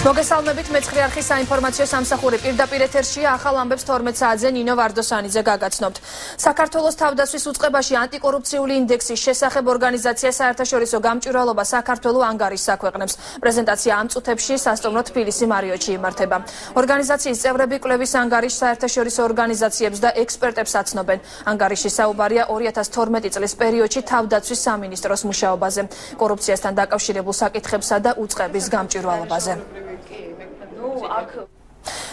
მოგესალმებით მე-9 არხის საინფორმაციო სამსახური პირდაპირ ეთერშია ახალ ამბებს 12 საათზე ნინო ვარდოსანიძე გაგაცნობთ. საქართველოს თავდაცვის უწყებაში ანტიკორუფციული ინდექსის შესახებ ორგანიზაცია საერთაშორისო გამჭვირვალობა საქართველოს ანგარიშს აქვეყნებს. პრეზენტაცია ამ წუთებში სასტუმრო თბილისი მარიოტში იმართება. ორგანიზაციის წევრები კვლევის ანგარიშს საერთაშორისო ორგანიზაციებს და ექსპერტებს აცნობენ. ანგარიში საუბარია 2012 წლის პერიოდში თავდაცვის სამინისტროს მუშაობაზე, კორუფციასთან დაკავშირებულ საკითხებსა და უწყების გამჭვირვალობაზე.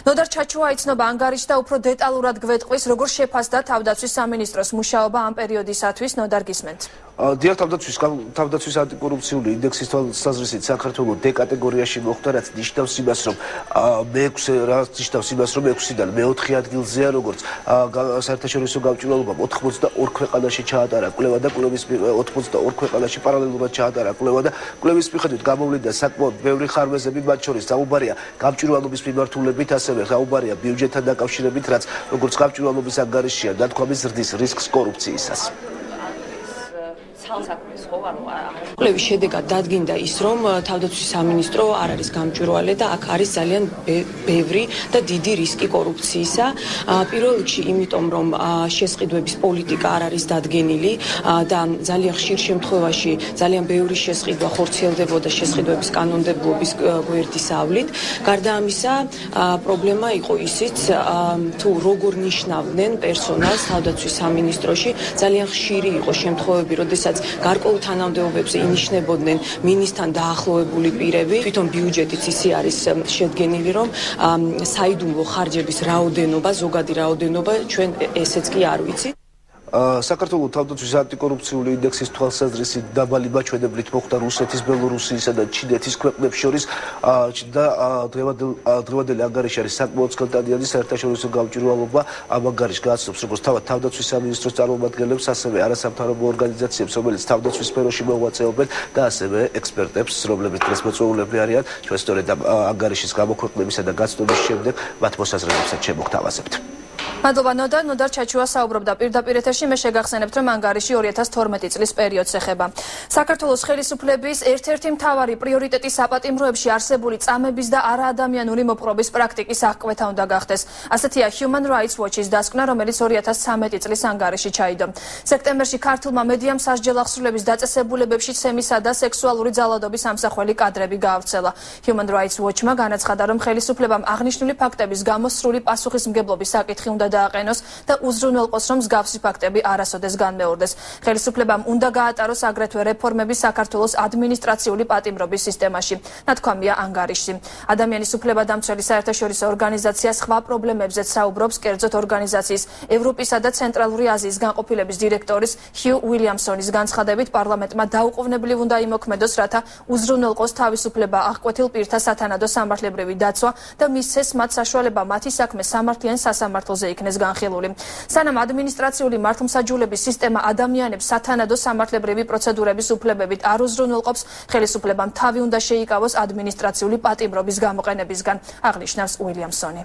ნოდარ ჩაჩუა იცნობა ანგარიშს და უფრო დეტალურად გვეტყვის, როგორ შეფასდა თავდაცვის სამინისტროს მუშაობა ამ პერიოდისათვის. ნოდარ გისმენთ. დიახ, თავდაცვის ანტიკორუფციული ინდექსის თვალსაზრისით საქართველოს D კატეგორიაში მოხვდა, რაც ნიშნავს იმას, რომ მე-6-დან მე-4 ადგილზეა, როგორც საერთაშორისო გამჭვირვალობამ 82 ქვეყანაში ჩაატარა კვლევა და 82 ქვეყანაში პარალელურად ჩაატარა კვლევა და კვლევის მიხედვით გამოვლინდა საკმაოდ ბევრი ხარვეზები, მათ შორის საუბარია გამჭვირვალობის მიმართულებით, ასევე საუბარია ბიუჯეტთან დაკავშირებით, რაც როგორც გამჭვირვალობის ანგარიშია დათქვამის ზრდის რისკს კორუფციისას. კვლევის შედეგად დადგინდა ის, რომ თავდაცვის სამინისტრო არ არის გამჭვირვალე და აქ არის ძალიან ბევრი და დიდი რისკი კორუფციისა. პირველ რიგში იმიტომ, რომ შესყიდვების პოლიტიკა არ არის დადგენილი და ძალიან ხშირ შემთხვევაში ძალიან ბევრი შესყიდვა ხორციელდებოდა შესყიდვების კანონმდებლობის გვერდის ავლით. გარდა ამისა, პრობლემა იყო ისიც, თუ როგორ ნიშნავდნენ პერსონალს თავდაცვის სამინისტროში, ძალიან ხშირი იყო შემთხვევები, როდესაც გარკვეულ თანამდებობებზე ინიშნებოდნენ მინისტრთან დაახლოებული პირები. თვითონ ბიუჯეტიც ისე არის შედგენილი, რომ საიდუმლო ხარჯების რაოდენობა, ზოგადი რაოდენობა ჩვენ ესეც კი არ ვიცით. საქართველოს თავდაცვის ანტიკორუფციული ინდექსის თვალსაზრისით დაბალი მაჩვენებლით მოხვდა რუსეთის, ბელორუსიისა და ჩინეთის ქვეყნებს შორის და დღევანდელი ანგარიში არის საკმაოდ სკანდალიანი. საერთაშორისო გამჭვირვალობა ამ ანგარიშს გააცნობს როგორც თავდაცვის სამინისტროს წარმომადგენლებს, ასევე არასამთავრობო ორგანიზაციებს, რომელიც თავდაცვის სფეროში მოღვაწეობენ და ასევე ექსპერტებს, რომლებიც დღეს მოწვეულები არიან. ჩვენ სწორედ ამ ანგარიშის გამოქვეყნებისა და გაცნობის შემდეგ მათ მოსაზრებებსაც შემოგთავაზებთ. მადლობა ნოდარ ჩაჩუა საუბრობდა პირდაპირ ეთერში. მე შეგახსენებთ, რომ ანგარიში 2012 წლის პერიოდს ეხება. საქართველოს ხელისუფლების ერთ-ერთი მთავარი პრიორიტეტი საპატიმროებში არსებული წამების და არაადამიანური მოპყრობის პრაქტიკის აღკვეთა უნდა გახდეს. ასეთია Human Rights Watch-ის დასკვნა, რომელიც 2013 წლის ანგარიში ჩაიდო. სექტემბერში ქართულმა მედიამ სასჯელ აღსრულების დაწესებულებებში ცემისა და სექსუალური ძალადობის ამსახველი კადრები გაავრცელა. Human Rights Watch-მა განაცხადა, რომ ხელისუფლებამ აღნიშნული ფაქტების გამოსრული პასუხისმგებლობის საკითხი უნდა დააყენოს და უზრუნველყოს, რომ მსგავსი ფაქტები არასოდეს განმეორდეს. ხელისუფლებამ უნდა გაატაროს აგრეთვე რეფორმები საქართველოს ადმინისტრაციული პატიმრობის სისტემაში. ნათქვამია ანგარიშში. ადამიანის უფლებადამცველი საერთაშორისო ორგანიზაცია სხვა პრობლემებზეც საუბრობს, კერძოდ ორგანიზაციის ევროპისა და ცენტრალური აზიის განყოფილების დირექტორის ჰიუ უილიამსონის განცხადებით, პარლამენტმა დაუყოვნებლივ უნდა იმოქმედოს, რათა უზრუნველყოს თავისუფლება აღკვეთილ პირთა სათანადო სამართლებრივი დაცვა და მისცეს მათ საშუალება მათი საქმე სამართლიან სასამართლოზე იქნეს განხილული. სანამ ადმინისტრაციული მართლმსაჯულების სისტემა ადამიანებს სათანადო სამართლებრივი პროცედურების უფლებებით არ უზრუნველყოფს, ხელისუფლებამ თავი უნდა შეიკავოს ადმინისტრაციული პატიმრობის გამოყენებისგან, აღნიშნავს უილიამსონი.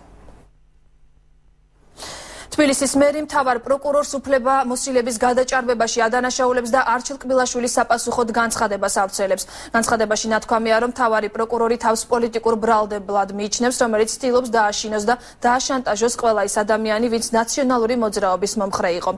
თბილისის მერი მთავარ პროკურორს უფლება მოსილების გადაჭარბებაში ადანაშაულებს და არჩილ კბილაშვილის საპასუხოდ განცხადებას ავრცელებს. განცხადებაში ნათქვამია, რომ მთავარი პროკურორი თავს პოლიტიკურ ბრალდებლად მიიჩნევს, რომელიც ცდილობს დააშინოს და დააშანტაჟოს ყველა ის ადამიანი, ვინც ნაციონალური მოძრაობის მომხრე იყო.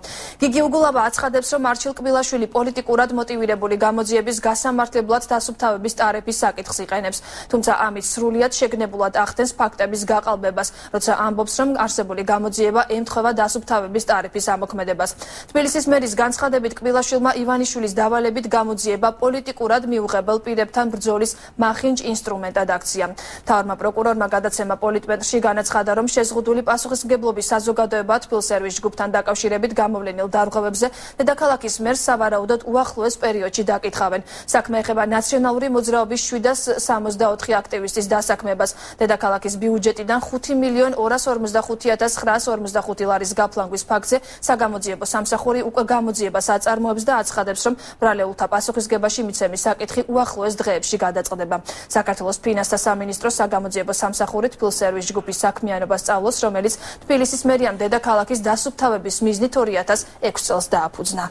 გიგი უგულავა აცხადებს, რომ არჩილ კბილაშვილი პოლიტიკურად მოტივირებული გამოძიების გასამართლებლად დასუფთავების ტარიფის საკითხს იყენებს, თუმცა ამით სრულიად შეგნებულად ახდენს ფაქტების გაყალბებას, როცა ამბობს, რომ არსებული გამოძიება ემთხვევა დასუფთავების ტარიფის ამოქმედებას. თბილისის მერის განცხადებით, კბილაშვილმა ივანიშვილის დავალებით გამოძიება პოლიტიკურად მიუღებელ პირებთან ბრძოლის მახინჯ ინსტრუმენტად აქცია. მთავარმა პროკურორმა გადაცემა პოლიტმეტრში განაცხადა, რომ შეზღუდული პასუხისმგებლობის საზოგადოება თბილსერვის ჯგუფთან დაკავშირებით გამოვლენილ დარღვევებზე დედაქალაქის მერს სავარაუდოდ უახლოეს პერიოდში დაკითხავენ. საქმე ეხება ნაციონალური მოძრაობის 764 აქტივისტის დასაქმებას. დედაქალაქის ბიუჯეტიდან 5.245.945 ლარის გაფლანგვის ფაქტზე საგამოძიებო სამსახური უკვე გამოძიებას აწარმოებს და აცხადებს, რომ ბრალეულთა პასუხისგებაში მიცემის საკითხი უახლოეს დღეებში გადაწყდება. საქართველოს ფინანსთა სამინისტროს საგამოძიებო სამსახური თბილსერვის ჯგუფის საქმიანობას სწავლობს, რომელიც თბილისის მერიამ დედაქალაქის დასუფთავების მიზნით 2006 წელს დააფუძნა.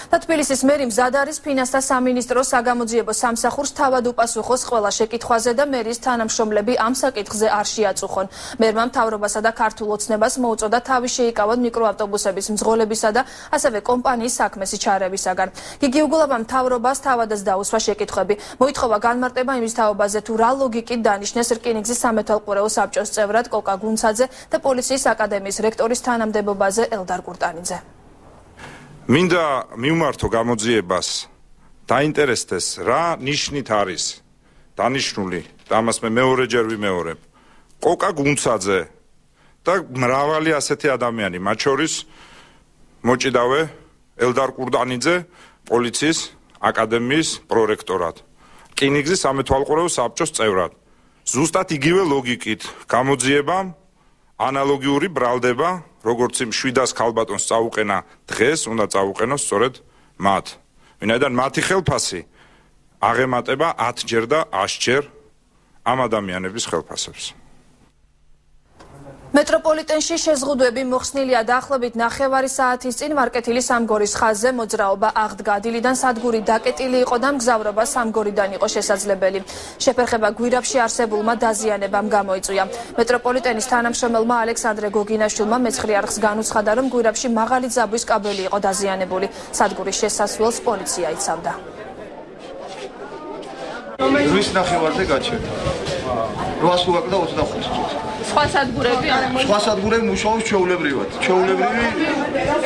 და თბილისის მერი მზად არის ფინანსთა სამინისტროს საგამოძიებო სამსახურს თავად უპასუხოს ყველა შეკითხვაზე და მერის თანამშრომლები ამ საკითხზე არ შეაწუხონ. მერმა მთავრობასა და ქართულ ოცნებას მოუწოდა თავი შეიკავონ მიკროავტობუსების მძღოლებისა და ასევე კომპანიის საქმეს ჩარევისაგან. გიგი უგულაბამ მთავრობას თავადაც დაუსვა შეკითხვები. მოითხოვა განმარტება იმის თაობაზე თუ რა ლოგიკით დანიშნეს რკინიგზის სამეთვალყურეო საბჭოს წევრად კოკა გუნცაძე და პოლიციის აკადემიის რექტორის თანამდებობაზე ელდარ კურტანიძე. მინდა მივმართო გამოძიებას დაინტერესდეს რა ნიშნით არის დანიშნული და ამას მე მეორეჯერ ვიმეორებ კოკა გუნცაძე და მრავალი ასეთი ადამიანი მათ შორის მოჭიდავე ელდარ კურტანიძე პოლიციის აკადემიის პრორექტორად რკინიგზის სამეთვალყურეო საბჭოს წევრად ზუსტად იგივე ლოგიკით გამოძიებამ ანალოგიური ბრალდება როგორც იმ 700 ქალბატონს წაუყენა დღეს უნდა წაუყენოს სწორედ მათ ვინაიდან მათი ხელფასი აღემატება 10 ჯერ და 100 ჯერ ამ ადამიანების ხელფასებს მეტროპოლიტენში შეზღუდვები მოხსნილია დაახლოებით 9 საათის წინ მარკეთილის სამგორის ხაზზე მოძრაობა აღდგა დილიდან სადგური დაკეტილი იყო და მგზავრობა სამგორიდან იყო შესაძლებელი. შეფერხება გვირაბში არსებულმა დაზიანებამ გამოიწვია. მეტროპოლიტენის თანამშრომელმა ალექსანდრე გოგინაშვილმა მეცხრე არხს განუცხადა, რომ გვირაბში მაღალი ძაბვის კაბელი იყო დაზიანებული. სადგურის შესასვლელს პოლიცია იცავდა. რის ნახევარზე გაჩერდა 800 და 25 წუთი. სხვა სადგურები მუშაობს ჩვეულებრივად. ჩვეულებრივი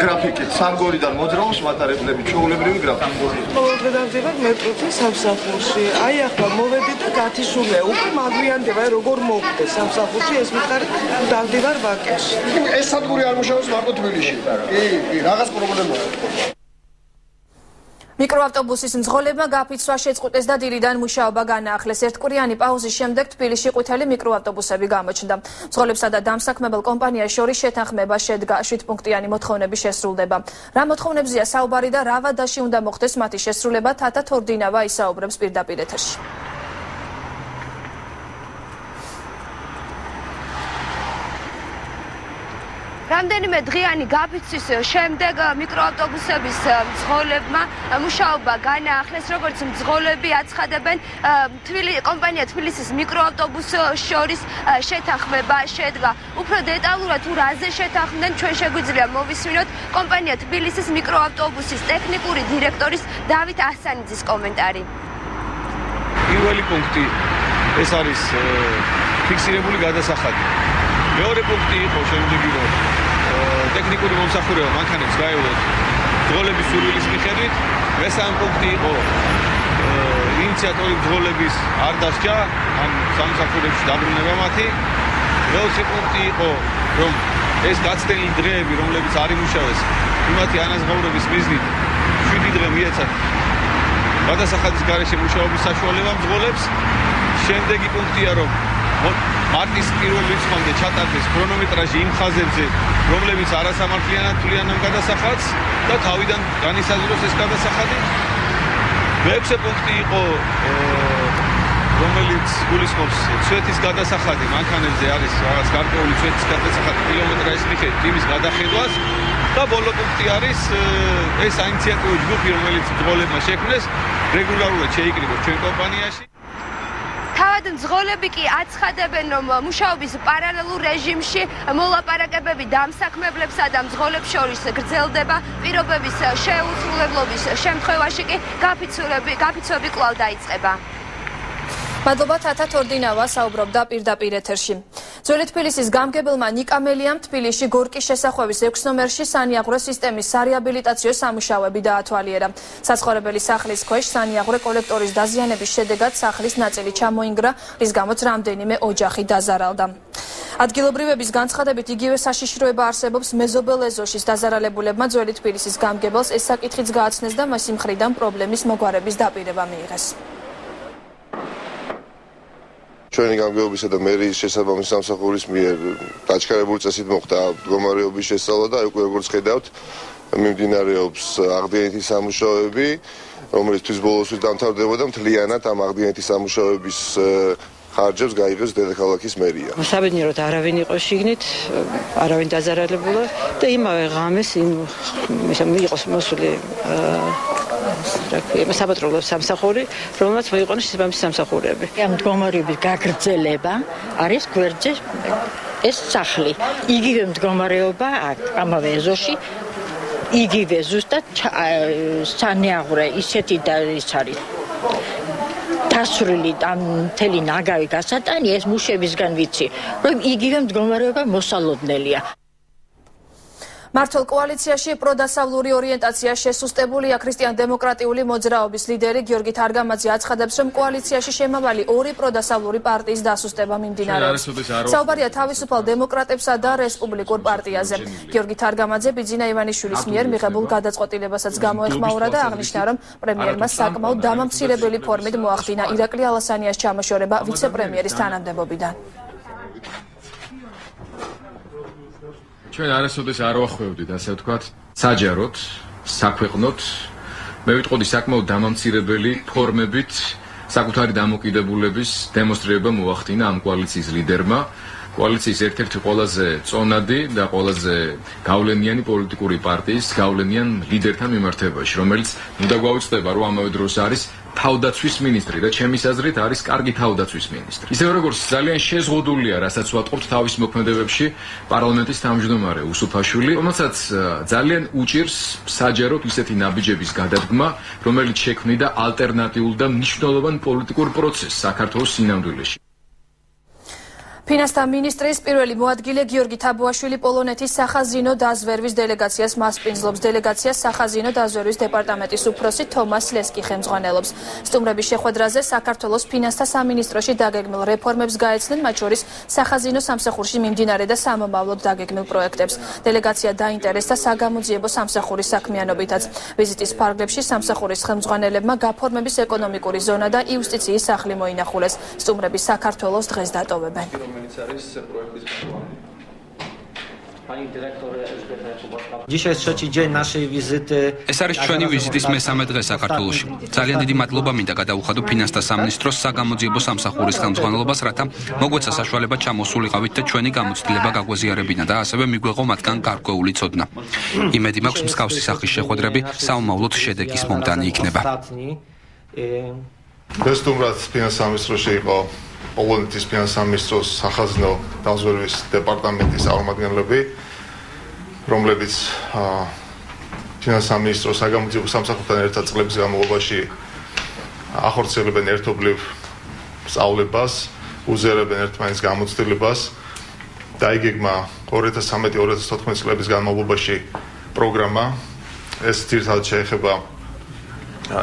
გრაფიკით. სამგორიდან მოძრაობს მატარებლები ჩვეულებრივი გრაფიკით. ყოველდღე დავდივარ მეტროთი სამსახურში. აი ახლა მოვედი და გათიშულია. უკვე მაგვიანდება როგორ მოვხდეს სამსახურში ეს მითხარი დავდივარ ვაკეში. ეს სადგური არ მუშაობს მარტო თბილისში. კი, რაღაც პრობლემაა. მიკროავტობუსის მძღოლებმა გაფიცვა შეწყვიტეს და დილიდან მუშაობა განაახლეს. ერთკვირიანი პაუზის შემდეგ თბილისში ყვითელი მიკროავტობუსები გამოჩნდა. მძღოლებსა და დამსაქმებელ კომპანიას შორის შეთანხმება შედგა 7 პუნქტიანი მოთხოვნების შესრულდება. რა მოთხოვნებზია საუბარი და რა ვადაში უნდა მოხდეს მათი შესრულება თათა თორდინავა ისაუბრებს პირდაპირ ეთერში. რამდენიმე დღიანი გაფიცვის შემდეგ მიკროავტობუსების მძღოლებმა მუშაობა განაახლეს, როგორც მძღოლები აცხადებენ, კომპანია თბილისის მიკროავტობუს შორის შეთანხმება შედგა. უფრო დეტალურად თუ რაზე შეთანხმდნენ, ჩვენ შეგვიძლია მოვისმინოთ კომპანია თბილისის მიკროავტობუსის ტექნიკური დირექტორის დავით ასანიძის კომენტარი. პირველი პუნქტი ეს არის ფიქსირებული გადასახადი. მეორე პუნქტი იყო შემდეგი რომ ტექნიკური მომსახურება მანქანებს გაევლოთ მძღოლების სურვილის მიხედვით. მესამე პუნქტი იყო ინიციატორი მძღოლების არ დასჯა ამ სამსახურებში დაბრუნება მათი. მეოცე პუნქტი იყო რომ ეს გაცდენილი დღეები რომლებიც არ იმუშავეს იმათი ანაზღაურების მიზნით 7 დღე მიეცათ გადასახადის გარეშე მუშაობის საშუალება მძღოლებს. შემდეგი პუნქტია რომ მარტის პირველ რიცხვამდე ჩატარდეს ქრონომეტრაჟი იმ ხაზებზე, რომლებიც არასამართლიანად თვლიან ამ გადასახადს და თავიდან განისაზღვროს ეს გადასახადი. მეექვსე პუნქტი იყო, რომელიც გულისხმობს ცვეთის გადასახადი მანქანებზე არის რაღაც გარკვეული ცვეთის გადასახადი კილომეტრაჟის მიხედვით იმის გადახედვას და ბოლო პუნქტი არის ეს საინიციატივო ჯგუფი, რომელიც მძღოლებმა შექმნეს, რეგულარულად შეიკრიბოს ჩვენ კომპანიაში. თავად მძღოლები კი აცხადებენ, რომ მუშაობის პარალელურ რეჟიმში მოლაპარაკებები დამსაქმებლებსა და მძღოლებს შორის გრძელდება. პირობების შეუსრულებლობის შემთხვევაში კი გაფიცვები კვლავ დაიწყება. მადლობა თათა თორდინავა საუბრობდა პირდაპირ ეთერში. ძველი თბილისის გამგებელმა ნიკამელიამ თბილისში გორკის შესახვევის 6 ნომერში სანიაღვრე სისტემის სარეაბილიტაციო სამუშაოები დაათვალიერა. საცხოვრებელი სახლის ქვეშ სანიაღვრე კოლექტორის დაზიანების შედეგად სახლის ნაწილი ჩამოინგრა, რის გამოც რამდენიმე ოჯახი დაზარალდა. ადგილობრივების განცხადებით იგივე საშიშროება არსებობს მეზობელ ეზოშის დაზარალებულებმა ძველი თბილისის გამგებელს ეს საკითხიც გააცნეს და მისი მხრიდან პრობლემის მოგვარების დაპირება მიიღეს. ჩვენი გამგეობისა და მერიის შესაბამისი სამსახურის მიერ დაჩქარებული წესით მოხდა მდგომარეობის შესწავლა და უკვე როგორც ხედავთ მიმდინარეობს აღდგენითი სამუშაოები, რომელიც თვის ბოლოს დამთავრდებოდა მთლიანად ამ აღდგენითი სამუშაოების ხარჯებს გაიგებს დედაქალაქის მერია. საბედნიეროდ არავინ იყო შიგნით, არავინ დაზარალებულა და იმავე ღამეს იყოს მოსული საპატრულო სამსახური, რომელმაც მოიყვანოს შესაბამისი სამსახურები. ამ მდგომარეობის გაგრძელება არის გვერდზე ეს სახლი. იგივე მდგომარეობა ამავე ეზოში, იგივე ზუსტად სანიაღვრე ისეთი და ის არის. დასრული ამ მთელი ნაგავი გასატანი ეს მუშებისგან ვიცი, რომ იგივე მდგომარეობა მოსალოდნელია. მართლ კოალიციაში პროდასავლური ორიენტაცია შესუსტებულია. ქრისტიან-დემოკრატიული მოძრაობის ლიდერი გიორგი თარგამაძე აცხადებს, რომ კოალიციაში შემავალი ორი პროდასავლური პარტიის დასუსტება მიმდინარეობს. საუბარია თავისუფალ დემოკრატებსა და რესპუბლიკურ პარტიაზე. გიორგი თარგამაძე ბიძინა ივანიშვილის მიერ მიღებულ გადაწყვეტილებასაც გამოეხმაურა და აღნიშნა, რომ პრემიერმა საკმაოდ დამამცირებელი ფორმით მოახდინა ირაკლი ალასანიას ჩამოშორება ვიცე-პრემიერის თანამდებობიდან. ჩვენ არასოდეს არ ვახვევდით, ასე ვთქვათ, საჯაროდ, საქვეყნოდ, მე ვიტყოდი საკმაოდ დამამცირებელი ფორმებით საკუთარი დამოკიდებულების დემონსტრირება მოახდინა ამ კოალიციის ლიდერმა. კოალიციის ერთ-ერთი ყველაზე წონადი და ყველაზე გავლენიანი პოლიტიკური პარტიის გავლენიან ლიდერთან მიმართებაში, რომელიც უნდა გვაუწყდება, რომ ამავე დროს არის თავდაცვის მინისტრი და ჩემის აზრით არის კარგი თავდაცვის მინისტრი. ისევე როგორც ძალიან შეზღუდულია, რასაც ვატყობთ თავის მოქმედებებში პარლამენტის თავმჯდომარე უსუფაშვილი, რომელსაც ძალიან უჭირს საჯაროდ ისეთი ნაბიჯების გადადგმა, რომელიც შექმნიდა ალტერნატიულ და მნიშვნელოვან პოლიტიკურ პროცესს საქართველოს სინამდვილეში. ფინანსთა მინისტრის პირველი მოადგილე გიორგი თაბუაშვილი პოლონეთის სახაზინო დაზვერვის დელეგაციას მასპინძლობს. დელეგაციას სახაზინო დაზვერვის დეპარტამენტის უფროსი თომას ლესკი ხელმძღვანელობს. სტუმრების შეხვედრაზე საქართველოს ფინანსთა სამინისტროში დაგეგმილ რეფორმებს გაეცნენ, მათ შორის სახაზინო სამსახურში მიმდინარე და სამომავლოდ დაგეგმილ პროექტებს. დელეგაცია დაინტერესდა საგამოძიებო სამსახურის საქმიანობითაც. ვიზიტის ფარგლებში სამსახურის ხელმძღვანელებმა გაფორმების ეკონომიკური ზონა და იუსტიციის სახლი მოინახულეს. სტუმრები საქართველოს დღეს დატოვებენ. ეს არის ჩვენი ვიზიტის მესამე დღე საქართველოში. ძალიან დიდი მადლობა მინდა გადაუხადო ფინანსთა სამინისტროს საგამოძიებო სამსახურის ხელმძღვანელობას, რათა მოგვეცა საშუალება ჩამოსულიყავით და ჩვენი გამოცდილება გაგვეზიარებინა და ასევე მიგვეღო მათგან გარკვეული ცოდნა. იმედი მაქვს, მსგავსი სახის შეხვედრები საომავლოდ შედეგის მომტანი იქნება. ეს სტუმრად ფინანსთა სამინისტროში იყო პოლონეთის ფინანსთა სამინისტროს სახაზინო დაზვერვის დეპარტამენტის წარმომადგენლები, რომლებიც ფინანსთა სამინისტროს საგამოძიებო სამსახურთან ერთად წლების განმავლობაში ახორციელებენ ერთობლივ სწავლებას, უზიარებენ ერთმანეთის გამოცდილებას. დაიგეგმა 2013-2014 წლების განმავლობაში პროგრამა. ეს ძირითადად შეეხება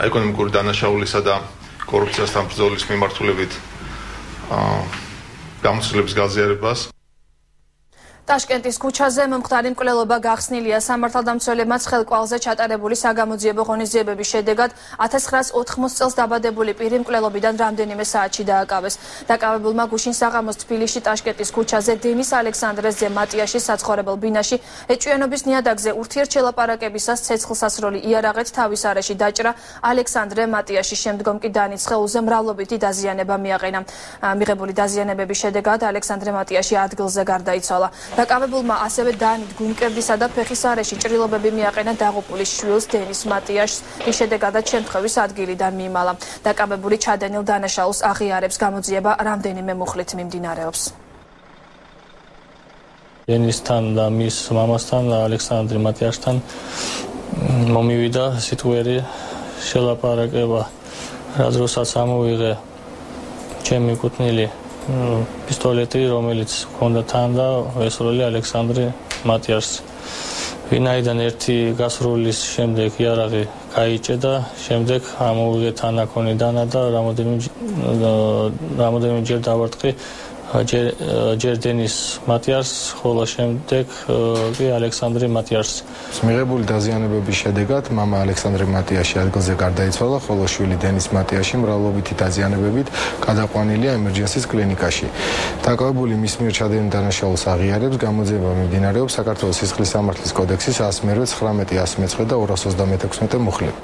ეკონომიკური დანაშაულისა და კორუფციასთან ბრძოლის მიმართულებით გამოცდილების გაზიარებას. ტაშკენტის ქუჩაზე მომხდარი მკვლელობა გახსნილია. სამართალდამცველებმა ხელკვალზე ჩატარებული საგამოძიებო ღონისძიებების შედეგად 1980 წელს დაბადებული პირი მკვლელობიდან რამდენიმე საათში დააკავეს. დაკავებულმა გუშინ საღამოს თბილისში ტაშკენტის ქუჩაზე დენის ალექსანდრეს ძე მატიაშის საცხოვრებელ ბინაში ეჭვიანობის ნიადაგზე ურთიერთშელაპარაკებისას ცეცხლსასროლი იარაღით თავის არეში დაჭრა. ალექსანდრე მატიაშის შემდგომ კი დანის სხეულზე მრავლობითი დაზიანება მიაყენა. მიღებული დაზიანებების შედეგად ალექსანდრე მატიაში ადგილზე გარდაიცვალა. დაკავებულმა ასევე დანით გულმკერდისა და ფეხის არეში ჭრილობები მიაყენა დაღუპული შვილს დენის მატიაშს, რის შედეგადაც შემთხვევის ადგილიდან მიიმალა. დაკავებული ჩადენილ დანაშაულს აღიარებს. გამოძიება რამდენიმე მუხლით მიმდინარეობს. დენისთან და მის მამასთან ალექსანდრე მატიაშთან მომივიდა სიტყვიერი შელაპარაკება, რაც როსაც ამოვიღე ჩემი კუთვნილი პისტოლეტი, რომელიც ჰქონდა თან და ესროლი ალექსანდრე მატიაშს. ვინაიდან ერთი გასრულის შემდეგ იარაღი გაიჭე და შემდეგ ამოვიღე თანაქონი დანა და რამოდენიმე ჯერ დავარტყი ჯერ დენის მატიაშს, ხოლო შემდეგ კი ალექსანდრე მატიაშს. მიღებული დაზიანებების შედეგად მამა ალექსანდრე მატიაში ადგილზე გარდაიცვალა, ხოლო შვილი დენის მატიაში მრავლობითი დაზიანებებით გადაყვანილია ემერჯენსის კლინიკაში. დაკავებული მის მიერ ჩადენილ დანაშაულს აღიარებს. გამოძიება მიმდინარეობს საქართველოს სისხლის სამართლის კოდექსის 119, 119 და 226 მუხლით.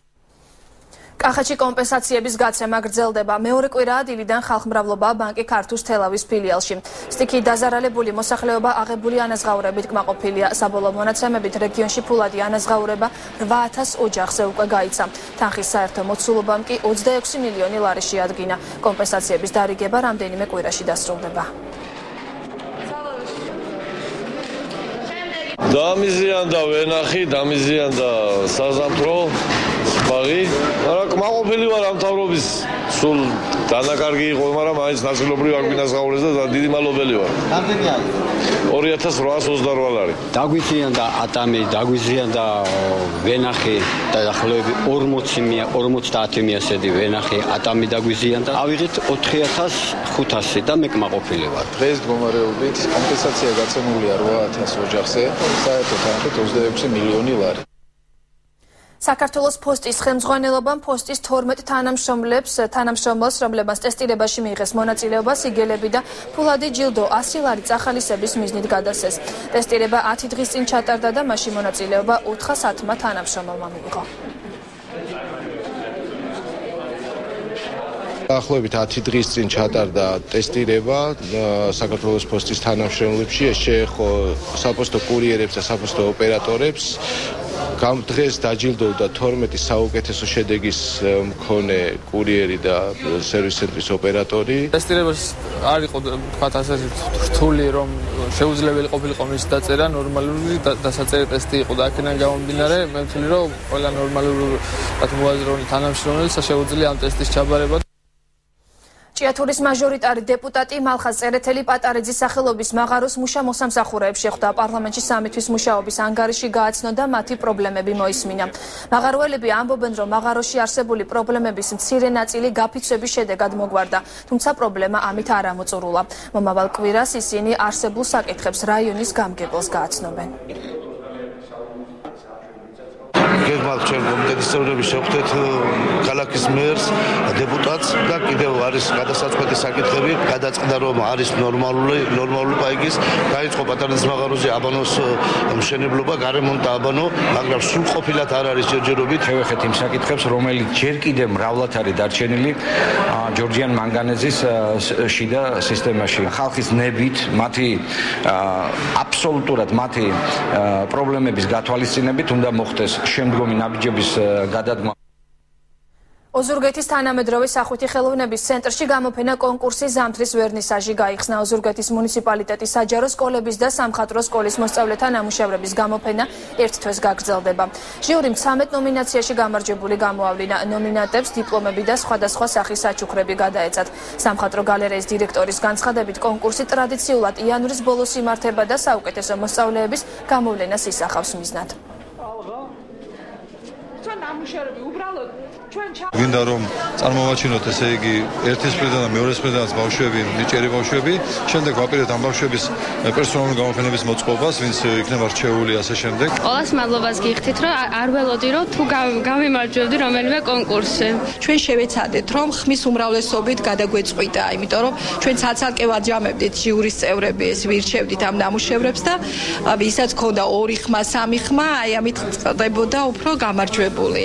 კახეთში კომპენსაციების გაცემა გრძელდება. მეორე კვირაა დილიდან ხალხმრავლობა ბანკი ქართუს თელავის ფილიალში. სტიქი დაზარალებული მოსახლეობა აღებული ანაზღაურებით კმაყოფილია. საბოლოო მონაცემებით რეგიონში ფულადი ანაზღაურება 8000 ოჯახზე უკვე გაიცა. თანხის საერთო მოცულობამ კი 26 მილიონი ლარი შეადგინა. კომპენსაციების დარიგება რამდენიმე კვირაში დასრულდება. დამიზიანდა ვენახი, დამიზიანდა საზამთრო ბაღი, მაგრამ კმაყოფილი ვარ ამ თავრობის სულ დანაკარგი იყო, მაგრამ მაინც ნაწილობრივ არ გვინაზღაურეს და დიდი მადლობელი ვარ. რამდენი არის? 2828 ლარი. დაგვიზიანდა ატამი, დაგვიზიანდა ვენახი და ახლობლები 50-100 ვენახი ატამი დაგვიზიანდა. ავიღეთ 4500 და მე კმაყოფილი ვარ. დღეს მდგომარეობით კომპენსაცია გაცემულია 8000 ოჯახზე, საერთოდ 26 მილიონი ლარი. საქართველოს ფოსტის ხელმძღვანელობამ ფოსტის 12 თანამშრომელს, რომლებმაც ტესტირებაში მიიღეს მონაწილეობა, სიგელები და ფულადი ჯილდო 100 ლარი წახალისების მიზნით გადასცეს. ტესტირება 10 დღის წინ ჩატარდა და მასში მონაწილეობა 410 თანამშრომელმა მიიღო. დაახლოებით 10 დღის წინ ჩატარდა ტესტირება საქართველოს ფოსტის თანამშრომლებში, ეს შეეხო საფოსტო კურიერებს და საფოსტო ოპერატორებს. დღეს დაჯილდოვდა 12 საუკეთესო შედეგის მქონე კურიერი და სერვის ცენტრის ოპერატორი. ტესტირებას არ იყო თქვათ ასე რთული, რომ შეუძლებელი ყოფილიყო მის დაწერა, ნორმალური დასაწერი ტესტი იყო და აქედან გამომდინარე მე ვთვლი, რომ ყველა ნორმალური მოაზროვნე თანამშრომელს შეუძლია ამ ტესტის ჩაბარება. ჭიათურის მაჟორიტარი დეპუტატი მალხაზ წერეთელი პატარიძის სახელობის მაღაროს მუშა-მოსამსახურეებს შეხვდა. პარლამენტში 3 თვის მუშაობის ანგარიში გააცნო და მათი პრობლემები მოისმინა. მაღაროელები ამბობენ, რომ მაღაროში არსებული პრობლემების მცირე ნაწილი გაფიცვების შედეგად მოგვარდა, თუმცა პრობლემა ამით არ ამოწურულა. მომავალ კვირას ისინი არსებულ საკითხებს რაიონის გამგებელს გააცნობენ. გეგმავთ ჩვენ კომიტეტის წევრები შევხვდეთ ქალაქის მერს, დეპუტატს და კიდევ არის გადასაწყვეტი საკითხები, გადაწყდა რომ არის ნორმალური პაიგის, დაიწყო პატარიძის მაღაროზე აბანოს მშენებლობა, გარემონტა აბანო, მაგრამ სულ ყოფილად არ არის ჯერჯერობით. შევეხეთ იმ საკითხებს, რომელიც ჯერ კიდევ მრავლად არის დარჩენილი ჯორჯიან მანგანეზის შიდა სისტემაში. ხალხის ნებით, მათი აბსოლუტურად მათი პრობლემების გათვალისწინებით უნდა მოხდეს შემდგომი ნაბიჯების გადადგმა. ოზურგეთის თანამედროვე სახვითი ხელოვნების ცენტრში გამოფენა კონკურსი ზამთრის ვერნისაჟი გაიხსნა. ოზურგეთის მუნიციპალიტეტის საჯარო სკოლების და სამხატვრო სკოლის მოსწავლეთა ნამუშევრების გამოფენა ერთ თვეს გაგრძელდება. ჟიურიმ 13 ნომინაციაში გამარჯვებული გამოავლინა. ნომინანტებს დიპლომები და სხვადასხვა სახის საჩუქრები გადაეცათ. სამხატვრო გალერეის დირექტორის განცხადებით, კონკურსი ტრადიციულად იანვრის ბოლოს იმართება და საუკეთესო მოსწავლეების გამოვლენას ისახავს მიზნად. გინდა რომ წარმოვაჩინოთ ესე იგი ერთის მხრიდან და მეორეს მხრიდანაც ბავშვები, ნიჭიერი ბავშვები, შემდეგ ვაპირებთ ამ ბავშვების პერსონალური გამოფენების მოწყობას, ვინც იქნება რჩეული ასე შემდეგ. ყველას მადლობას გიხდით, რომ არ ველოდი, რომ თუ გამიმარჯვებდი რომელიმე კონკურსზე. ჩვენ შევეცადეთ, რომ ხმის უმრავლესობით გადაგვეწყვიტა, იმიტომ რომ ჩვენ ცალ-ცალკე ვაჯამებდით ჟიურის წევრები, ეს ვირჩევდით ამ ნამუშევრებს და ვისაც ქონდა 2 ხმა, 3 ხმა, აი ამით წყდებოდა უფრო გამარჯვებული.